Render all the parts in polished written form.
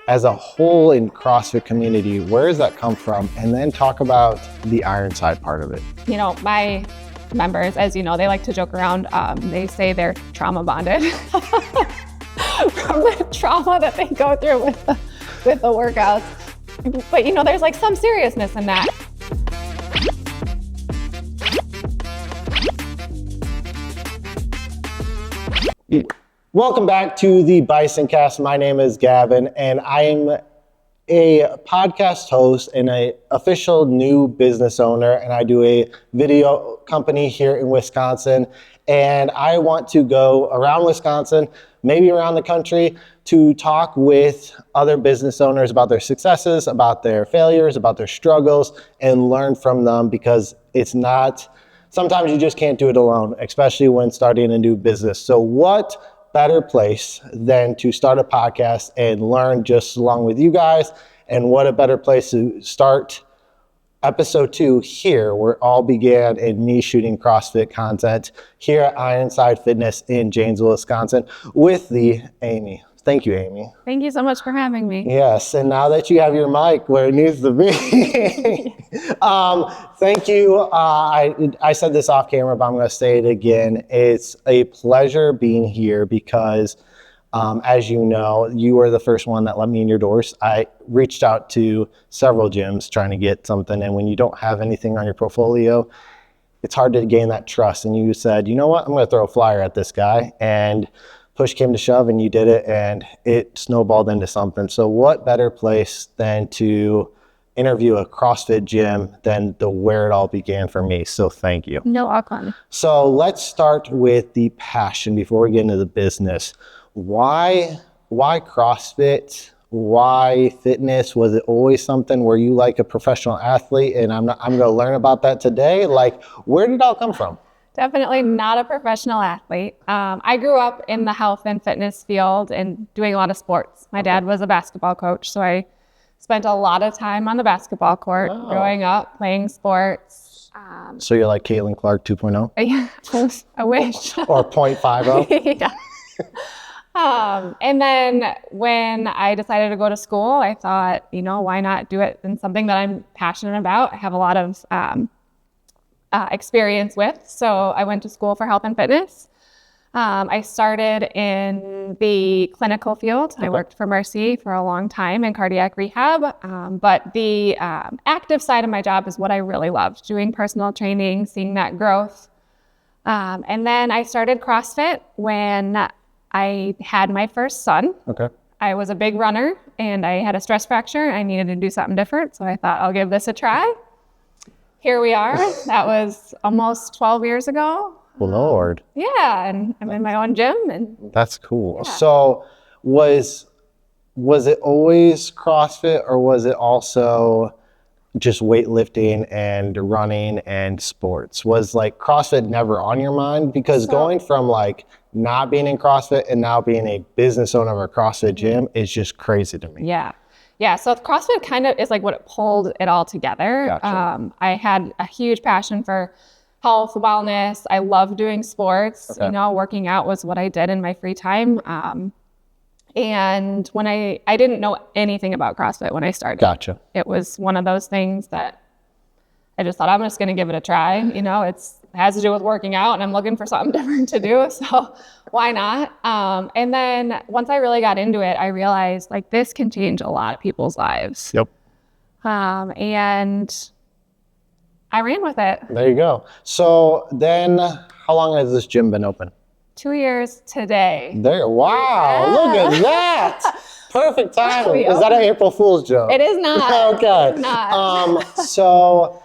as a whole in CrossFit community, where does that come from? And then talk about the Ironside part of it. You know, my members, as you know, they like to joke around. They say they're trauma bonded from the trauma that they go through with the workouts. But you know, there's like some seriousness in that. Welcome back to the Bison Cast. My name is Gavin, and I'm a podcast host and an official new business owner, and I do a video company here in Wisconsin. And I want to go around Wisconsin, maybe around the country, to talk with other business owners about their successes, about their failures, about their struggles, and learn from them, because sometimes you just can't do it alone, especially when starting a new business. So what better place than to start a podcast and learn just along with you guys? And what a better place to start episode 2 here, where it all began in me shooting CrossFit content here at Ironside Fitness in Janesville, Wisconsin, with the Amy. Thank you, Amy. Thank you so much for having me. Yes, and now that you have your mic where it needs to be, thank you. I said this off camera, but I'm going to say it again. It's a pleasure being here because, as you know, you were the first one that let me in your doors. I reached out to several gyms trying to get something, and when you don't have anything on your portfolio, it's hard to gain that trust. And you said, you know what, I'm going to throw a flyer at this guy, and push came to shove, and you did it, and it snowballed into something. So what better place than to interview a CrossFit gym than where it all began for me. So thank you. No, welcome. So let's start with the passion before we get into the business. Why CrossFit? Why fitness? Was it always something where you like a professional athlete? And I'm going to learn about that today. Like, where did it all come from? Definitely not a professional athlete. I grew up in the health and fitness field and doing a lot of sports. My dad was a basketball coach, so I spent a lot of time on the basketball court growing up, playing sports. So you're like Caitlin Clark 2.0? Yeah, I wish. Or 0.50? Yeah. And then when I decided to go to school, I thought, you know, why not do it in something that I'm passionate about? I have a lot of experience with. So I went to school for health and fitness. I started in the clinical field. Okay. I worked for Mercy for a long time in cardiac rehab. But the active side of my job is what I really loved, doing personal training, seeing that growth. And then I started CrossFit when I had my first son. Okay. I was a big runner and I had a stress fracture. I needed to do something different. So I thought I'll give this a try. Here we are. That was almost 12 years ago. Lord. Yeah, and I'm in my own gym. And that's cool. Yeah. So was it always CrossFit, or was it also just weightlifting and running and sports? Was like CrossFit never on your mind? Because going from like not being in CrossFit and now being a business owner of a CrossFit gym is just crazy to me. Yeah. Yeah, so CrossFit kind of is like what pulled it all together. Gotcha. I had a huge passion for health, wellness. I love doing sports. Okay. You know, working out was what I did in my free time. And when I didn't know anything about CrossFit when I started. Gotcha. It was one of those things that I just thought, I'm just going to give it a try. You know, it has to do with working out, and I'm looking for something different to do. So why not? And then once I really got into it, I realized like this can change a lot of people's lives. Yep. And I ran with it. There you go. So then how long has this gym been open? 2 years today. Wow, yeah. Look at that. Perfect timing. Is that an April Fool's joke? It is not. Okay. It is not. So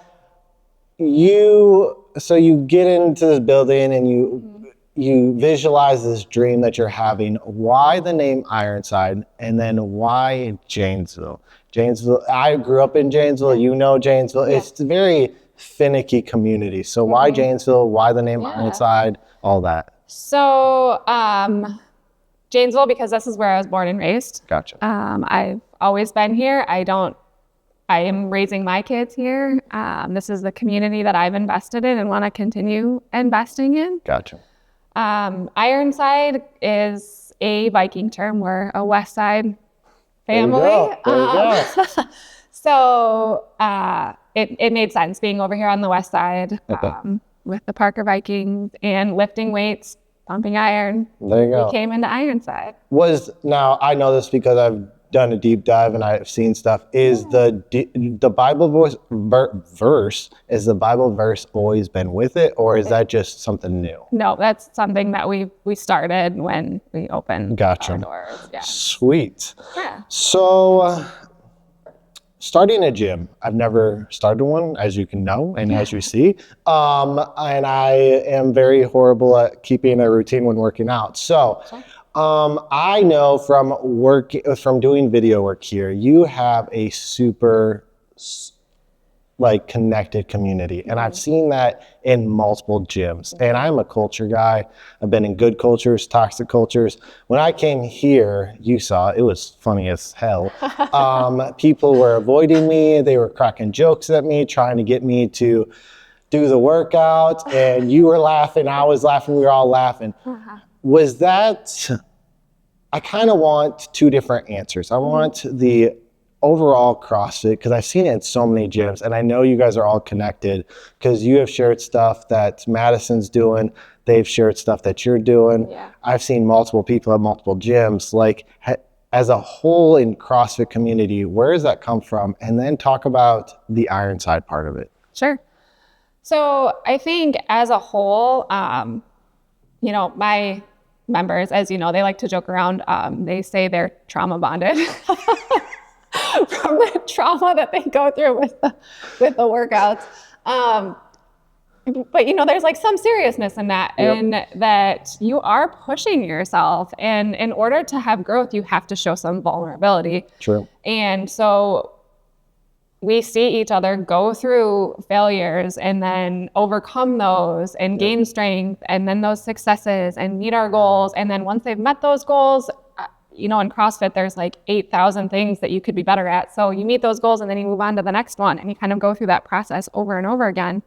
you get into this building and you visualize this dream that you're having. Why the name Ironside, and then why Janesville? Janesville. I grew up in Janesville. You know Janesville. Yeah. It's a very finicky community. So why Janesville? Why the name Ironside? All that. So Janesville, because this is where I was born and raised. Gotcha. I've always been here. I am raising my kids here. This is the community that I've invested in and want to continue investing in. Gotcha. Ironside is a Viking term. We're a West Side family. There you go. So it made sense being over here on the west side with the Parker Vikings and lifting weights, pumping iron. There you go. We came into Ironside. Now I know this because I've done a deep dive and I've seen stuff. Is the Bible verse, is the Bible verse always been with it, or is that just something new? No, that's something that we started when we opened our doors. Yeah. Sweet. Yeah. So starting a gym, I've never started one, as you can know and as you see, and I am very horrible at keeping a routine when working out. So I know from doing video work here, you have a super connected community, and I've seen that in multiple gyms. And I'm a culture guy. I've been in good cultures, toxic cultures. When I came here, you saw it was funny as hell. People were avoiding me. They were cracking jokes at me, trying to get me to do the workout. And you were laughing, I was laughing, we were all laughing. Was that? I kind of want two different answers. I want the overall CrossFit, because I've seen it in so many gyms, and I know you guys are all connected because you have shared stuff that Madison's doing, they've shared stuff that you're doing. Yeah. I've seen multiple people at multiple gyms. As a whole in CrossFit community, where does that come from? And then talk about the Ironside part of it. Sure. So I think as a whole, my members, as you know, they like to joke around. They say they're trauma bonded from the trauma that they go through with the workouts. But there's some seriousness in that, and that you are pushing yourself. And in order to have growth, you have to show some vulnerability. True. And so we see each other go through failures and then overcome those and gain strength, and then those successes and meet our goals. And then once they've met those goals, in CrossFit, there's 8,000 things that you could be better at. So you meet those goals and then you move on to the next one, and you kind of go through that process over and over again.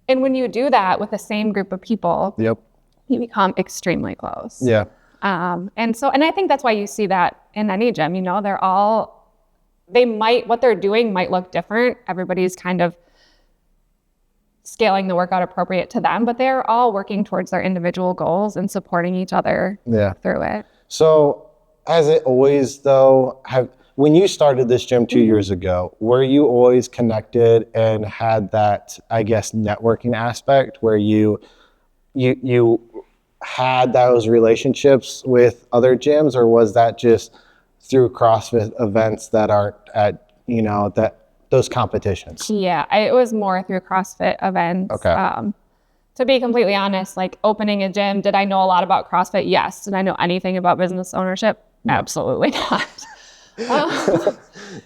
And when you do that with the same group of people, you become extremely close. Yeah. And I think that's why you see that in any gym. What they're doing might look different. Everybody's kind of scaling the workout appropriate to them, but they're all working towards their individual goals and supporting each other through it. So as it always though, when you started this gym 2 years ago, were you always connected and had that, I guess, networking aspect where you had those relationships with other gyms, or was that just through CrossFit events that are at, those competitions? Yeah, it was more through CrossFit events. Okay. To be completely honest, opening a gym, did I know a lot about CrossFit? Yes. Did I know anything about business ownership? No. Absolutely not.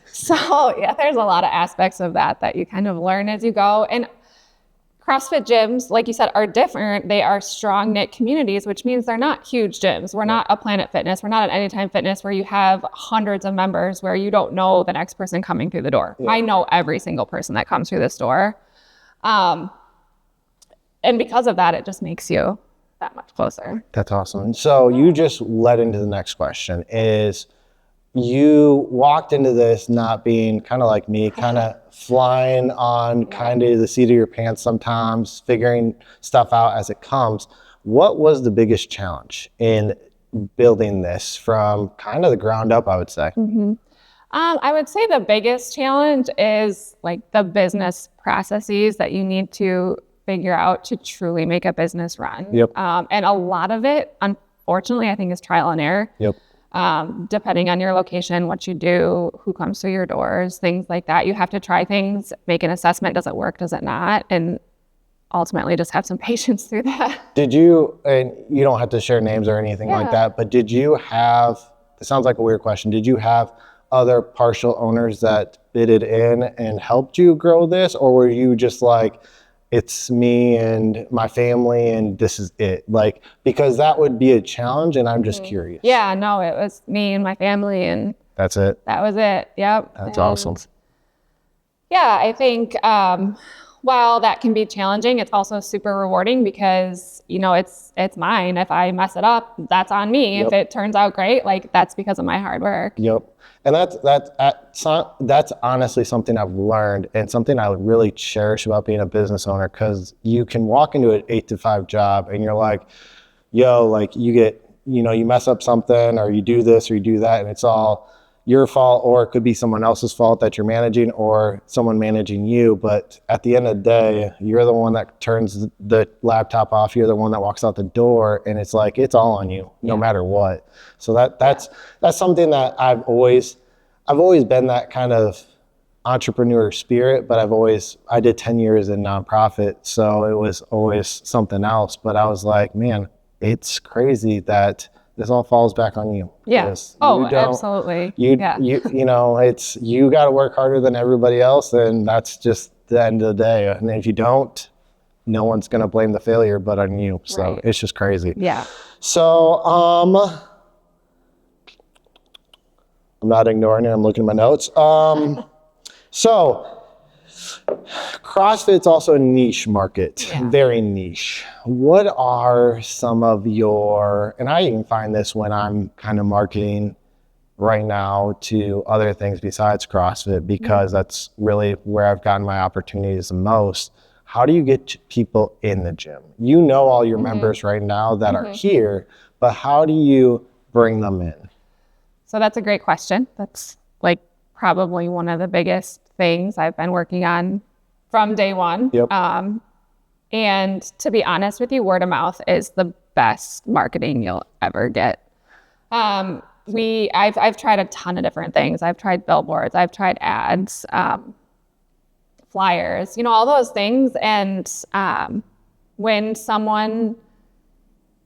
So yeah, there's a lot of aspects of that you kind of learn as you go. And CrossFit gyms, like you said, are different. They are strong knit communities, which means they're not huge gyms. We're not a Planet Fitness. We're not an Anytime Fitness where you have hundreds of members where you don't know the next person coming through the door. Yeah. I know every single person that comes through this door. And because of that, it just makes you that much closer. That's awesome. So you just led into the next question is, you walked into this not being kind of like me, kind of flying on kind of the seat of your pants sometimes, figuring stuff out as it comes. What was the biggest challenge in building this from kind of the ground up, I would say? Mm-hmm. I would say the biggest challenge is the business processes that you need to figure out to truly make a business run. Yep. And a lot of it, unfortunately, I think is trial and error. Yep. Depending on your location, what you do, who comes through your doors, things like that. You have to try things, make an assessment. Does it work? Does it not? And ultimately just have some patience through that. Did you, and you don't have to share names or anything like that, but did you have, it sounds like a weird question, did you have other partial owners that bidded in and helped you grow this? Or were you just it's me and my family and this is it? Because that would be a challenge, and I'm just curious. Yeah, no, it was me and my family, and that's it. That was it. Yep. That's awesome. Yeah, I think while that can be challenging, it's also super rewarding because, you know, it's mine. If I mess it up, that's on me. If it turns out great, like that's because of my hard work. Yep. And that's honestly something I've learned and something I would really cherish about being a business owner, because you can walk into an 8-to-5 job and you're like, yo, like you get, you know, you mess up something or you do this or you do that and it's all your fault, or it could be someone else's fault that you're managing or someone managing you. But at the end of the day, you're the one that turns the laptop off. You're the one that walks out the door, and it's like, it's all on you no matter what. So that's something that I've always been that kind of entrepreneur spirit, but I did 10 years in nonprofit. So it was always something else. But I was like, man, it's crazy that this all falls back on you. Yeah. Oh, absolutely. You know, it's, you got to work harder than everybody else, and that's just the end of the day. And if you don't, no one's going to blame the failure but on you. So it's just crazy. Yeah. So, I'm not ignoring it. I'm looking at my notes. So CrossFit's also a niche market, very niche. What are some of your, and I even find this when I'm kind of marketing right now to other things besides CrossFit, because that's really where I've gotten my opportunities the most. How do you get people in the gym? You know all your members right now that are here, but how do you bring them in? So that's a great question. That's like probably one of the biggest things I've been working on from day one. Yep. And to be honest with you, word of mouth is the best marketing you'll ever get. I've tried a ton of different things. I've tried billboards, I've tried ads, flyers, you know, all those things. And when someone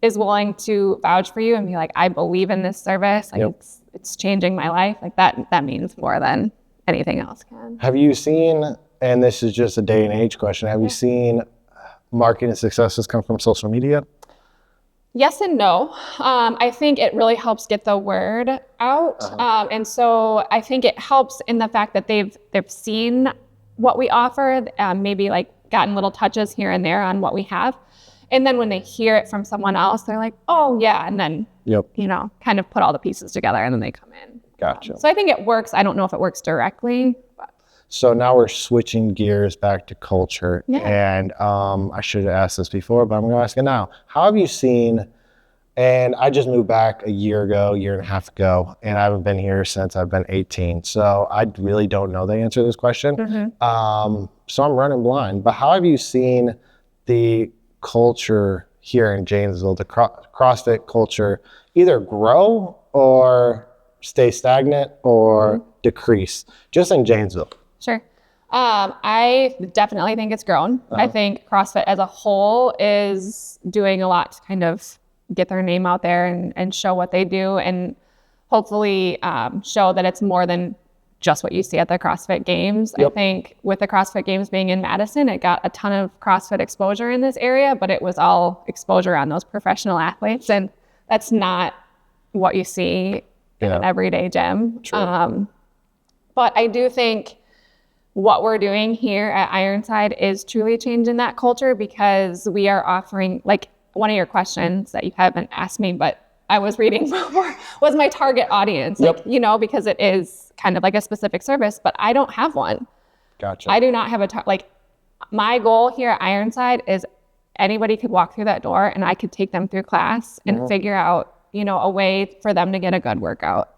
is willing to vouch for you and be like, I believe in this service, like it's changing my life, like that means more than anything else can. Have you seen, and this is just a day and age question, have you seen marketing successes come from social media? Yes and no. I think it really helps get the word out. And so I think it helps in the fact that they've seen what we offer, maybe like gotten little touches here and there on what we have. And then when they hear it from someone else, they're like, oh yeah. And then, you know, kind of put all the pieces together and then they come in. Gotcha. So I think it works. I don't know if it works directly. But. So now we're switching gears back to culture. And I should have asked this before, but I'm going to ask it now. How have you seen, and I just moved back a year and a half ago, and I haven't been here since I've been 18. So I really don't know the answer to this question. So I'm running blind. But how have you seen the culture here in Janesville, the CrossFit culture, either grow or stay stagnant or decrease, just in Janesville? Sure. I definitely think it's grown. I think CrossFit as a whole is doing a lot to kind of get their name out there and show what they do, and hopefully show that it's more than just what you see at the CrossFit Games. I think with the CrossFit Games being in Madison, it got a ton of CrossFit exposure in this area, but it was all exposure on those professional athletes, and that's not what you see in an everyday gym. But I do think what we're doing here at Ironside is truly changing that culture, because we are offering, like one of your questions that you haven't asked me, but I was reading before, was my target audience, like, you know, because it is kind of like a specific service, but I don't have one. Gotcha. I do not have like my goal here at Ironside is anybody could walk through that door and I could take them through class and figure out, you know, a way for them to get a good workout.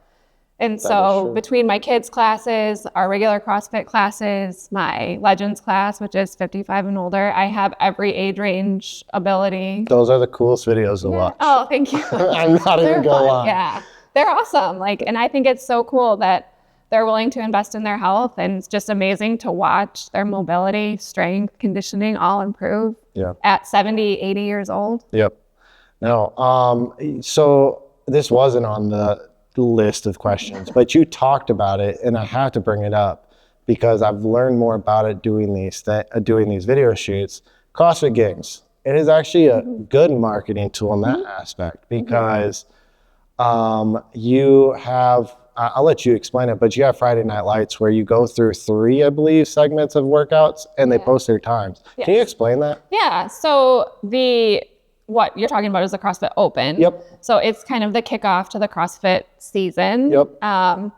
And so between my kids' classes, our regular CrossFit classes, my Legends class, which is 55 and older, I have every age range ability. Those are the coolest videos to watch. Oh, thank you. I'm not even going to lie. Yeah, they're awesome. Like, and I think it's so cool that they're willing to invest in their health, and it's just amazing to watch their mobility, strength, conditioning all improve at 70, 80 years old. No, so this wasn't on the list of questions, but you talked about it, and I have to bring it up because I've learned more about it doing these video shoots. CrossFit Games, it is actually a good marketing tool in that aspect, because you have I'll let you explain it, but you have Friday Night Lights where you go through 3, I believe, segments of workouts and they post their times. Yes. Can you explain that? Yeah. So what you're talking about is the CrossFit Open. Yep. So it's kind of the kickoff to the CrossFit season. Yep.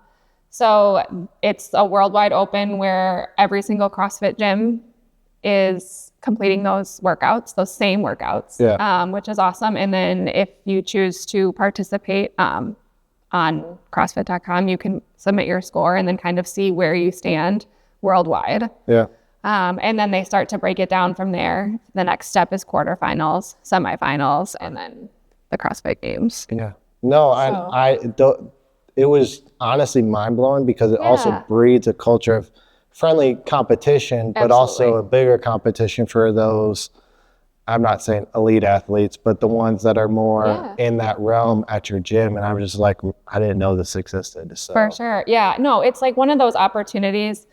So it's a worldwide open where every single CrossFit gym is completing those workouts, those same workouts, which is awesome. And then if you choose to participate on CrossFit.com, you can submit your score and then kind of see where you stand worldwide. Yeah. And then they start to break it down from there. The next step is quarterfinals, semifinals, and then the CrossFit Games. Yeah. No, it was honestly mind-blowing because it also breeds a culture of friendly competition, but also a bigger competition for those, I'm not saying elite athletes, but the ones that are more in that realm at your gym. And I'm just like, I didn't know this existed. So. For sure. Yeah. No, it's like one of those opportunities.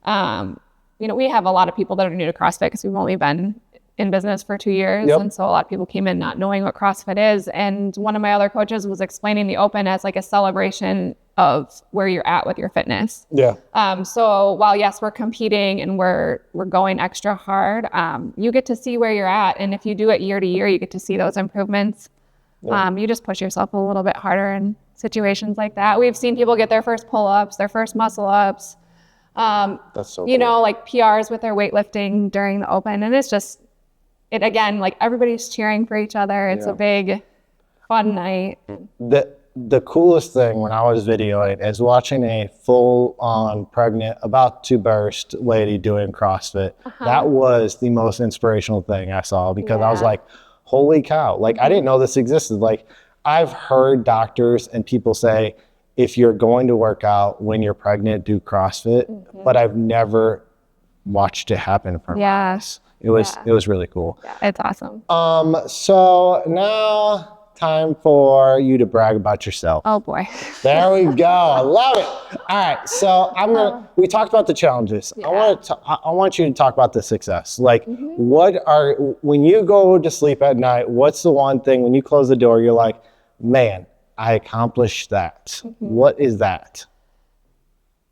We have a lot of people that are new to CrossFit because we've only been in business for 2 years. Yep. And so a lot of people came in not knowing what CrossFit is. And one of my other coaches was explaining the Open as like a celebration of where you're at with your fitness. Yeah. So while yes, we're competing and we're going extra hard, you get to see where you're at. And if you do it year to year, you get to see those improvements. Yeah. You just push yourself a little bit harder in situations like that. We've seen people get their first pull-ups, their first muscle ups. That's so cool. Like PRs with their weightlifting during the Open. And it's just, again, like everybody's cheering for each other. It's a big, fun night. The coolest thing when I was videoing is watching a full-on pregnant, about to burst lady doing CrossFit. That was the most inspirational thing I saw because I was like, holy cow. Like, I didn't know this existed. Like, I've heard doctors and people say, if you're going to work out when you're pregnant, do CrossFit, but I've never watched it happen for my eyes. It was really cool. Yeah, it's awesome. So now time for you to brag about yourself. Oh boy. There we go. I love it. All right. So we talked about the challenges. Yeah. I want you to talk about the success. Like when you go to sleep at night, what's the one thing when you close the door, you're like, man, I accomplished that. What is that?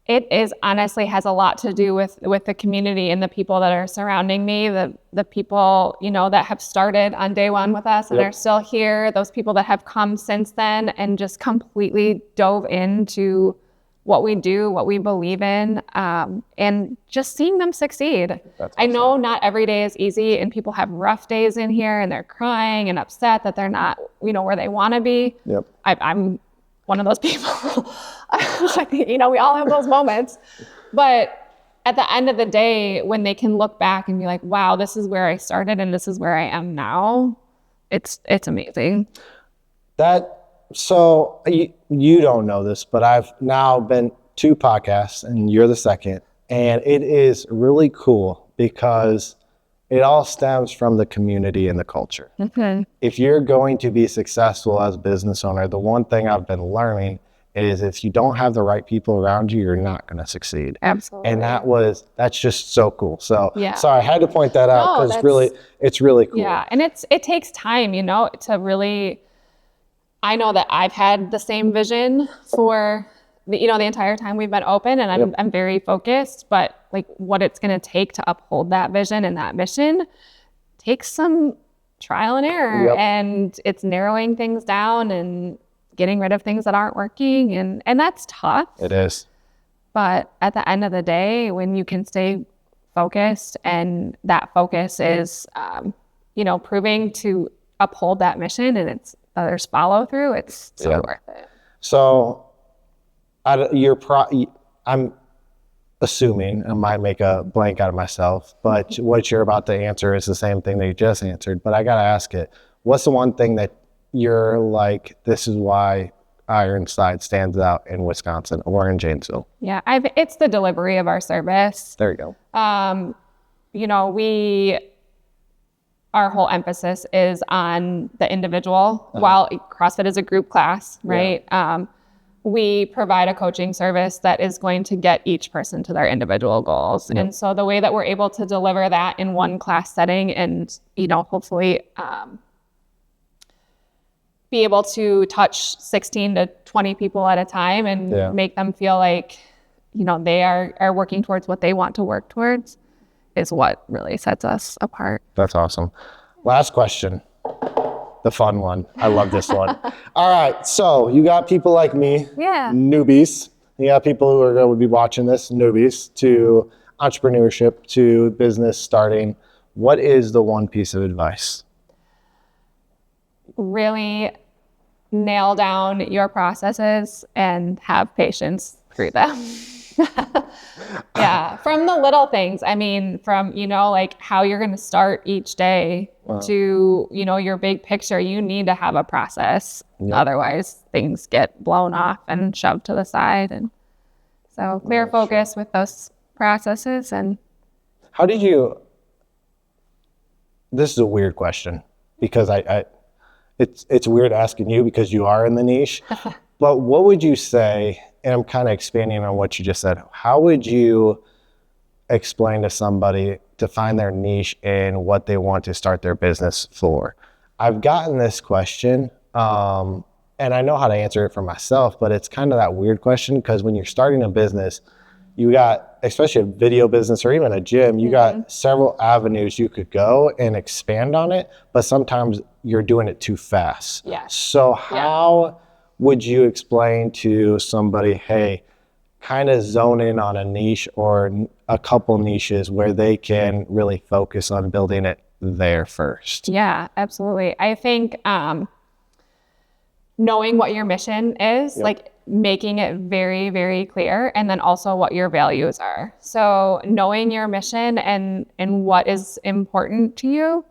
It honestly has a lot to do with the community and the people that are surrounding me, the people, that have started on day one with us and are still here, those people that have come since then and just completely dove into what we do, what we believe in, and just seeing them succeed. That's awesome. I know not every day is easy and people have rough days in here and they're crying and upset that they're not, where they want to be. Yep. I'm one of those people. We all have those moments. But at the end of the day, when they can look back and be like, wow, this is where I started and this is where I am now, it's amazing. So you don't know this, but I've now been 2 podcasts and you're the second. And it is really cool because it all stems from the community and the culture. Mm-hmm. If you're going to be successful as a business owner, the one thing I've been learning is if you don't have the right people around you, you're not going to succeed. Absolutely. And that's just so cool. So sorry, I had to point that out because it's really cool. Yeah. And it takes time, to really, I know that I've had the same vision for the entire time we've been open and I'm very focused, but like what it's going to take to uphold that vision and that mission takes some trial and error and it's narrowing things down and getting rid of things that aren't working. And that's tough. It is. But at the end of the day, when you can stay focused and that focus is, proving to uphold that mission and it's others follow through, it's so worth it. So I'm assuming, I might make a blank out of myself, but what you're about to answer is the same thing that you just answered, but I got to ask it. What's the one thing that you're like, this is why Ironside stands out in Wisconsin or in Janesville? Yeah, it's the delivery of our service. There you go. Our whole emphasis is on the individual. While CrossFit is a group class, right? Yeah. We provide a coaching service that is going to get each person to their individual goals. Yep. And so the way that we're able to deliver that in one class setting and, hopefully be able to touch 16 to 20 people at a time and make them feel like, you know, they are working towards what they want to work towards is what really sets us apart. That's awesome. Last question. The fun one. I love this one. All right. So you got people like me, newbies. You got people who are going to be watching this, newbies to entrepreneurship, to business starting. What is the one piece of advice? Really nail down your processes and have patience through them. Yeah, from the little things. I mean, from, you know, like how you're going to start each day to, you know, your big picture, you need to have a process. Yep. Otherwise things get blown off and shoved to the side. And so clear focus with those processes. And how did you, this is a weird question because it's weird asking you because you are in the niche, but what would you say, and I'm kind of expanding on what you just said, how would you explain to somebody to find their niche and what they want to start their business for? I've gotten this question, and I know how to answer it for myself, but it's kind of that weird question because when you're starting a business, you got, especially a video business or even a gym, you got several avenues you could go and expand on it, but sometimes you're doing it too fast. Yeah. So how would you explain to somebody, hey, kind of zone in on a niche or a couple niches where they can really focus on building it there first? Yeah, absolutely. I think knowing what your mission is, like making it very, very clear, and then also what your values are. So knowing your mission and what is important to you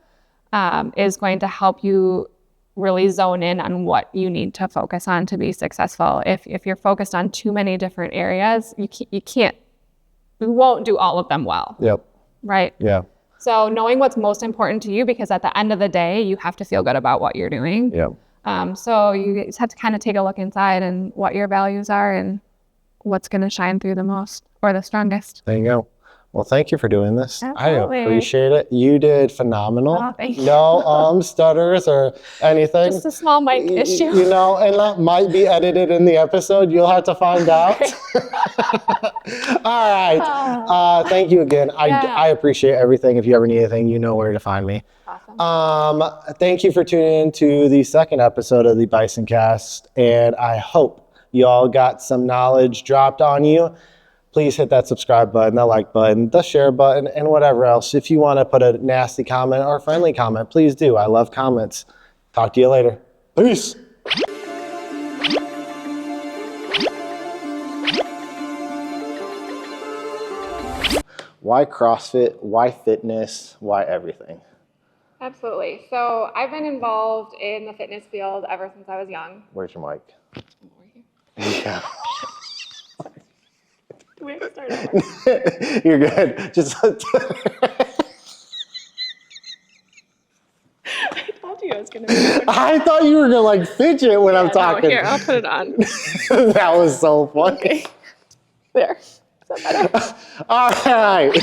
is going to help you really zone in on what you need to focus on to be successful. If you're focused on too many different areas, you won't do all of them well. Yep. Right? Yeah. So knowing what's most important to you, because at the end of the day, you have to feel good about what you're doing. Yep. So you just have to kind of take a look inside and what your values are and what's going to shine through the most or the strongest. There you go. Well, thank you for doing this. Absolutely. I appreciate it. You did phenomenal. Oh, thank you. No stutters or anything. Just a small mic issue. You know, and that might be edited in the episode. You'll have to find out. All right. Thank you again. I appreciate everything. If you ever need anything, you know where to find me. Awesome. Thank you for tuning in to the second episode of the Bison Cast, and I hope you all got some knowledge dropped on you. Please hit that subscribe button, the like button, the share button, and whatever else. If you want to put a nasty comment or a friendly comment, please do. I love comments. Talk to you later. Peace. Why CrossFit? Why fitness? Why everything? Absolutely. So I've been involved in the fitness field ever since I was young. Where's your mic? Yeah. We have to start over. You're good. Just I told you I was going to be I thought you were going to like fidget when I'm talking. No, here, I'll put it on. That was so funny. Okay. There. Is that better? All right.